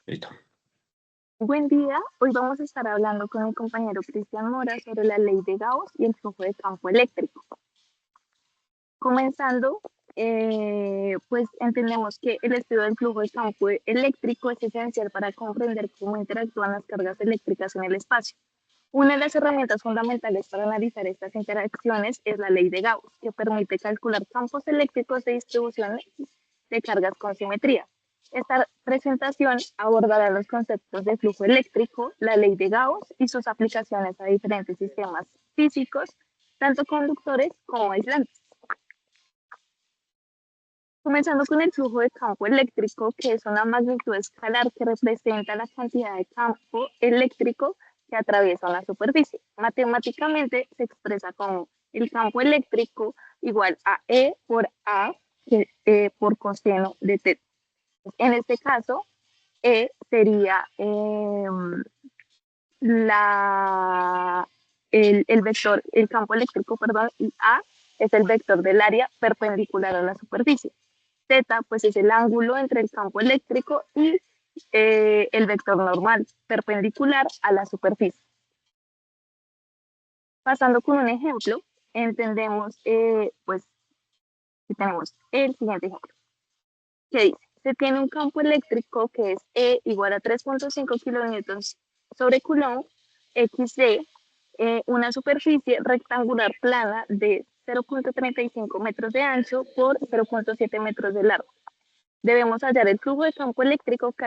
Listo. Buen día, hoy vamos a estar hablando con mi compañero Cristian Mora sobre la ley de Gauss y el flujo de campo eléctrico. Comenzando, pues entendemos que el estudio del flujo de campo eléctrico es esencial para comprender cómo interactúan las cargas eléctricas en el espacio. Una de las herramientas fundamentales para analizar estas interacciones es la ley de Gauss, que permite calcular campos eléctricos de distribución de cargas con simetría. Esta presentación abordará los conceptos de flujo eléctrico, la ley de Gauss y sus aplicaciones a diferentes sistemas físicos, tanto conductores como aislantes. Comenzando con el flujo de campo eléctrico, que es una magnitud escalar que representa la cantidad de campo eléctrico que atraviesa una superficie. Matemáticamente se expresa como el campo eléctrico igual a E por A por coseno de θ. En este caso, E sería la, el vector, el campo eléctrico, perdón, y A es el vector del área perpendicular a la superficie. Θ, pues es el ángulo entre el campo eléctrico y el vector normal perpendicular a la superficie. Pasando con un ejemplo, entendemos, pues, que tenemos el siguiente ejemplo, que dice, se tiene un campo eléctrico que es E igual a 3.5 kilonewtons sobre Coulomb, XD, una superficie rectangular plana de 0.35 metros de ancho por 0.7 metros de largo. Debemos hallar el flujo de campo eléctrico que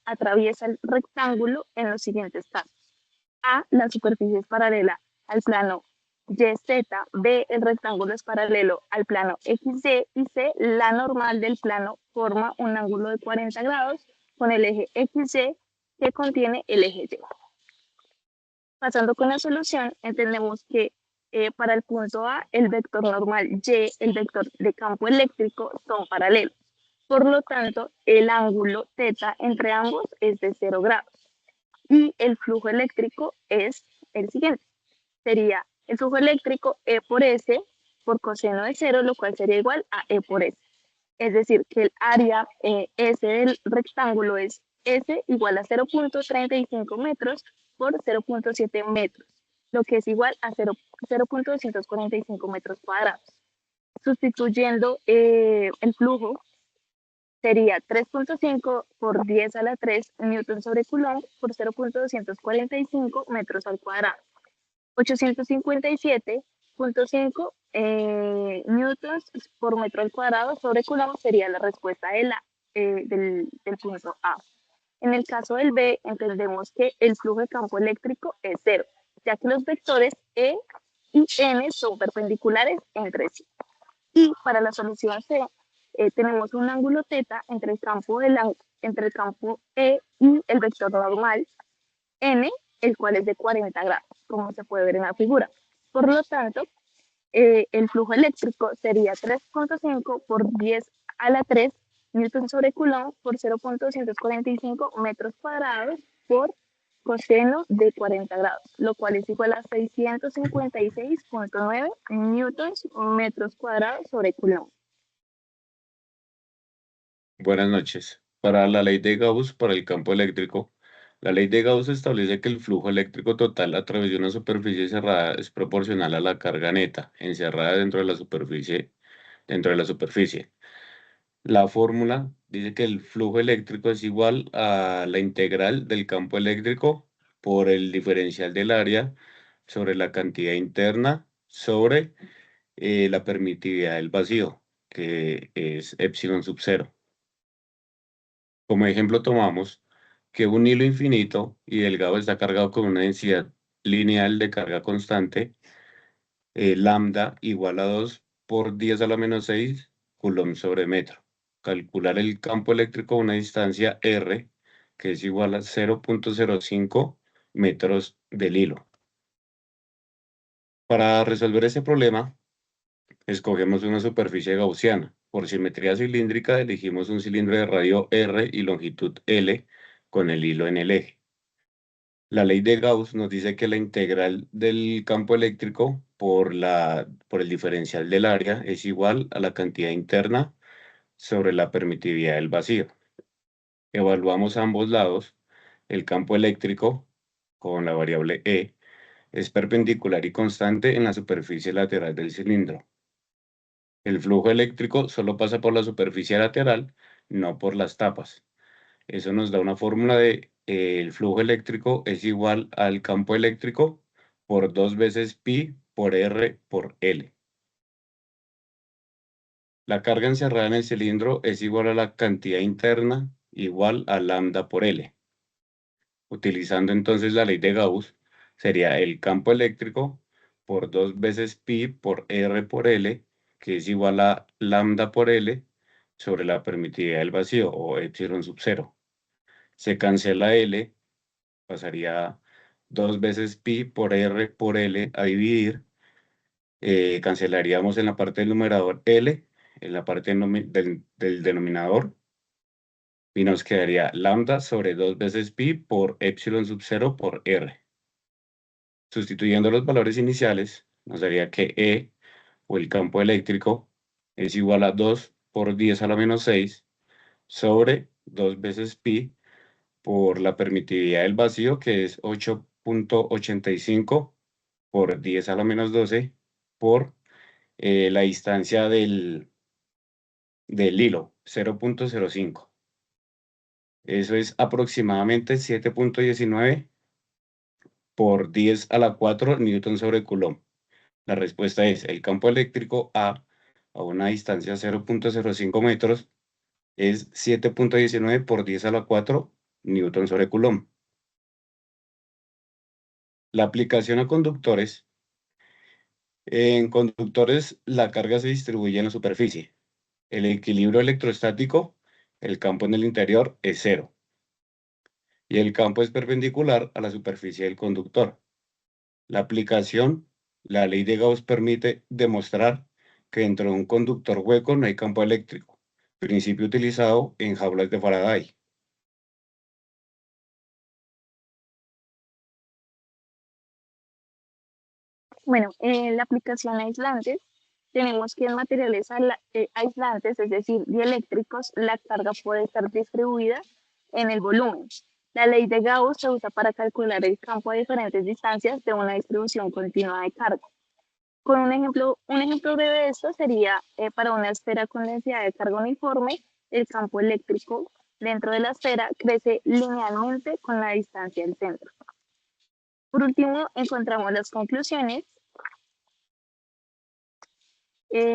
atraviesa el rectángulo en los siguientes casos. A, la superficie es paralela al plano YZ, B, el rectángulo es paralelo al plano XY y C, la normal del plano forma un ángulo de 40 grados con el eje XY que contiene el eje Y. Pasando con la solución, entendemos que para el punto A, el vector normal Y, el vector de campo eléctrico son paralelos. Por lo tanto, el ángulo θ entre ambos es de 0 grados. Y el flujo eléctrico es el siguiente. Sería el flujo eléctrico E por S por coseno de 0, lo cual sería igual a E por S. Es decir, que el área S del rectángulo es S igual a 0.35 metros por 0.7 metros, lo que es igual a 0.245 metros cuadrados. Sustituyendo el flujo sería 3.5 por 10 a la 3 newton sobre coulomb por 0.245 metros al cuadrado. 857.5 newtons por metro al cuadrado sobre coulomb sería la respuesta de del punto A. En el caso del B, entendemos que el flujo de campo eléctrico es cero, ya que los vectores E y N son perpendiculares entre sí. Y para la solución C, tenemos un ángulo θ entre el campo E y el vector normal N, el cual es de 40 grados, como se puede ver en la figura. Por lo tanto, el flujo eléctrico sería 3.5 por 10 a la 3 newton sobre coulomb por 0.245 metros cuadrados por coseno de 40 grados, lo cual es igual a 656.9 newtons metros cuadrados sobre coulomb. Buenas noches. Para la ley de Gauss para el campo eléctrico, la ley de Gauss establece que el flujo eléctrico total a través de una superficie cerrada es proporcional a la carga neta encerrada dentro de la superficie. La fórmula dice que el flujo eléctrico es igual a la integral del campo eléctrico por el diferencial del área sobre la cantidad interna sobre la permitividad del vacío, que es epsilon sub cero. Como ejemplo tomamos que un hilo infinito y delgado está cargado con una densidad lineal de carga constante, lambda igual a 2 por 10 a la menos 6 coulomb sobre metro. Calcular el campo eléctrico a una distancia r, que es igual a 0.05 metros del hilo. Para resolver ese problema, escogemos una superficie gaussiana. Por simetría cilíndrica, elegimos un cilindro de radio r y longitud L con el hilo en el eje. La ley de Gauss nos dice que la integral del campo eléctrico por el diferencial del área es igual a la cantidad interna sobre la permitividad del vacío. evaluamos ambos lados, el campo eléctrico con la variable E es perpendicular y constante en la superficie lateral del cilindro. El flujo eléctrico solo pasa por la superficie lateral, no por las tapas. Eso nos da una fórmula de el flujo eléctrico es igual al campo eléctrico por 2 veces pi por R por L. La carga encerrada en el cilindro es igual a la cantidad interna igual a lambda por L. Utilizando entonces la ley de Gauss, sería el campo eléctrico por 2 veces pi por R por L, que es igual a lambda por L sobre la permitividad del vacío o epsilon sub 0. Se cancela L, pasaría 2 veces pi por R por L a dividir. Cancelaríamos en la parte del numerador L, en la parte del denominador, y nos quedaría lambda sobre 2 veces pi por epsilon sub 0 por R. Sustituyendo los valores iniciales, nos daría que E, o el campo eléctrico, es igual a 2 por 10 a la menos 6 sobre 2 veces pi por la permitividad del vacío, que es 8.85 por 10 a la menos 12 por la distancia del hilo, 0.05. Eso es aproximadamente 7.19 por 10 a la 4 newton sobre coulomb. La respuesta es el campo eléctrico a una distancia de 0.05 metros es 7.19 por 10 a la 4 newton sobre coulomb. La aplicación a conductores. En conductores la carga se distribuye en la superficie. El equilibrio electrostático, el campo en el interior es cero. Y el campo es perpendicular a la superficie del conductor. La aplicación, la ley de Gauss permite demostrar que dentro de un conductor hueco no hay campo eléctrico, principio utilizado en jaulas de Faraday. Bueno, en la aplicación aislantes, tenemos que en materiales aislantes, es decir, dieléctricos, la carga puede estar distribuida en el volumen. La ley de Gauss se usa para calcular el campo a diferentes distancias de una distribución continua de carga. Con un ejemplo breve de esto sería para una esfera con densidad de carga uniforme, el campo eléctrico dentro de la esfera crece linealmente con la distancia del centro. Por último, encontramos las conclusiones,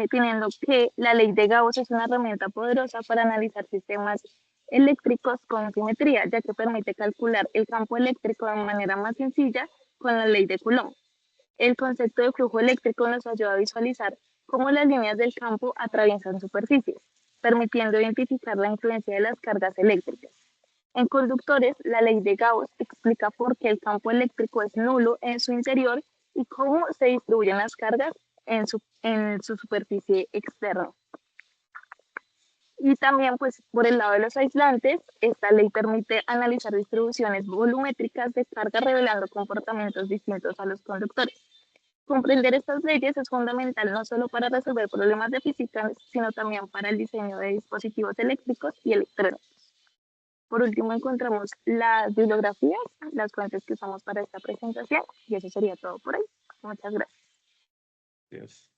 teniendo que la ley de Gauss es una herramienta poderosa para analizar sistemas eléctricos con simetría, ya que permite calcular el campo eléctrico de manera más sencilla con la ley de Coulomb. El concepto de flujo eléctrico nos ayuda a visualizar cómo las líneas del campo atraviesan superficies, permitiendo identificar la influencia de las cargas eléctricas. En conductores, la ley de Gauss explica por qué el campo eléctrico es nulo en su interior y cómo se distribuyen las cargas en su superficie externa. Y también, pues, por el lado de los aislantes, esta ley permite analizar distribuciones volumétricas de carga revelando comportamientos distintos a los conductores. Comprender estas leyes es fundamental no solo para resolver problemas de física, sino también para el diseño de dispositivos eléctricos y electrónicos. Por último, encontramos las bibliografías, las fuentes que usamos para esta presentación, y eso sería todo por ahí. Muchas gracias. Yes.